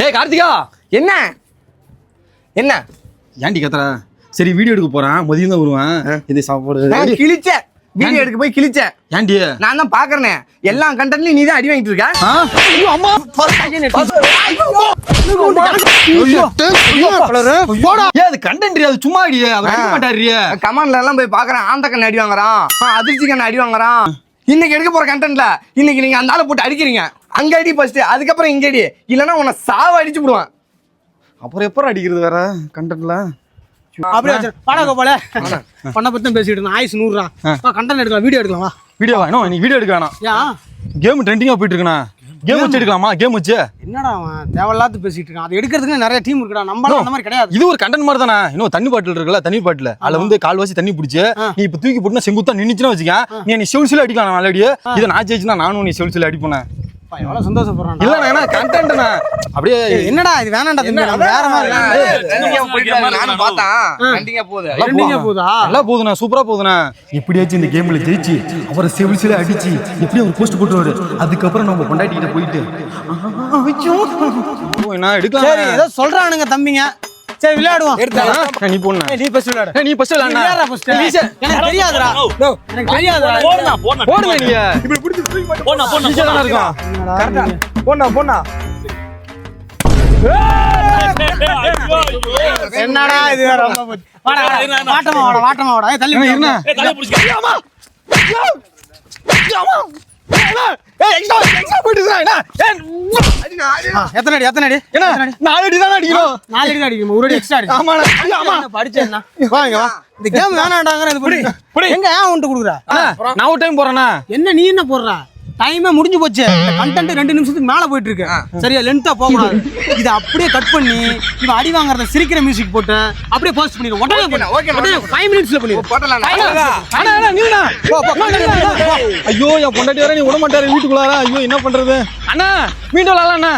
ஏய் கார்த்திகா, என்ன என்ன ஏன்டி கத்துற? சரி வீடியோ எடுக்க போறேன், மதியம் தான் வருவேன். இது சாப்பாடு கிழிச்ச வீடியோ எடுக்க போய் கிழிச்ச. ஏன்டி? நான் தான் பாக்குறேன், எல்லா கண்டென்ட்லயும் நீ தான் அடி வாங்கிட்டு இருக்க. அம்மா அது கண்டென்ட், அது சும்மா அடி, அவர் எடுக்க மாட்டாரு. கமெண்ட்ல எல்லாம் போய் பாக்குறேன், ஆந்த கண்ணு அடி வாங்குறான், அதிர்ச்சி கண்ணு அடி வாங்குறான். இன்னைக்கு எடுக்க போற கண்டென்ட்ல இன்னைக்கு நீங்க அந்த ஆளை போட்டு அடிக்கிறீங்க. அங்க அடி ஃபர்ஸ்ட், அதுக்கப்புறம் இங்க அடி, இல்லன்னா உன்னை சாவ அடிச்சு விடுவான். அப்புறம் எப்பறம் அடிக்கிறது வேற கண்டென்ட்ல? அப்படியே படம் போல பண்ண பத்தி பேசிட்டு இருந்தேன். ஆயுஸ் 100 கண்டென்ட் எடுக்கலாம், வீடியோ எடுக்கலாமா? வீடியோ வேணும், நீ வீடியோ எடுக்க வேணாம். ஏன் கேம் ட்ரெண்டிங்கா போயிட்டு இருக்கா? கேம் வச்சு எடுக்கலாமா? கேம் வச்சு என்னடா அவன் தேவையில்லாத பேசிட்டு இருக்கான். அது எடுக்கிறதுக்கு நிறைய டீம் இருக்குடா, நம்ம அந்த மாதிரி கிடையாது. இது ஒரு கண்டென்ட் மாதிரி தானே. இன்னும் தண்ணி பாட்டில் இருக்குல்ல, தண்ணி பாட்டில் அதுல வந்து கால்வாசி தண்ணி பிடிச்சி நீ இப்ப தூக்கி போட்டுனா செங்குத்தா நின்னுச்சுன்னா வச்சுக்க, நீ செவில்சில அடிக்கலாம். நல்லடி இதை நான் ஜெயிச்சுனா நானும் நீ செவில்சில அடிப்பேன். எவ்வளவு சந்தோஷப்படுறான். இல்ல ஏன்னா கண்டென்ட்னா அப்படியே என்னடா இது வேணாண்டா, வேற மாதிரி நானும் பார்த்தேன். கண்டிங்கா போகுதா? நல்லா போகுதுண்ணா, சூப்பரா போகுதுண்ணா. எப்படியாச்சும் இந்த கேம்ல ஜெயிச்சு அவரை செவில்சில அடிச்சு எப்படி ஒரு போஸ்ட் போட்டுருவாரு. அதுக்கப்புறம் நம்ம கொண்டாடிக்கிட்ட போயிட்டு என்ன எடுக்கலாம். சரி ஏதோ சொல்றானுங்க தம்பிங்க. சரி விளையாடுவோம். நீ போடுண்ணா, நீ ஃபர்ஸ்ட் விளையாடு. நீ ஃபர்ஸ்ட் விளையாடுண்ணா. எனக்கு தெரியாதுடா, எனக்கு தெரியாதுடா. போடுங்க நீங்க இப்படி பிடிச்சு தூக்கி போட்டு போனா ஈஸியா இருக்கும். கரெக்ட்டா போனா என்னடா இது வேற ரொம்ப போச்சு. வாட்டமா வாடா. ஏய் தள்ளி இருண்ணா. தலை புடிச்சு. ஆமா ஏய் எக்ஸ்ட்ரா போயிடுறா. எத்தனை அடி என்ன 4 அடி தான் அடிக்கணும். 4 அடி தான் அடிக்கணும், ஒரு அடி எக்ஸ்ட்ரா அடி. ஆமா படிச்சேன்னா வாங்க வா. இந்த கேம் வேணாண்டாங்கற இது போடு. எங்க ஏன் உன்கிட்ட குடுக்குற? நான் ஒரு டைம் போறேனா? என்ன நீ என்ன போடுற? டைமே முடிஞ்சு போச்சு. கண்டென்ட் 2 நிமிஷத்துக்கு மேல போயிட்டு இருக்கு. சரியா லென்த்தா போக கூடாது. இத அப்படியே கட் பண்ணி இவன் அடி வாங்குறத சிரிக்கிற மியூசிக் போட்டு அப்படியே போஸ்ட் பண்ணிடு. உடனே 5 மினிட்ஸ்ல பண்ணிடு. போடலாம். அண்ணா நீடா. ஐயோ என் பொண்டாட்டி வர நீ விட மாட்டாரு வீட்டுக்குள்ளார. ஐயோ என்ன பண்றது? அண்ணா மீண்டும் விளையாடலாம் அண்ணா.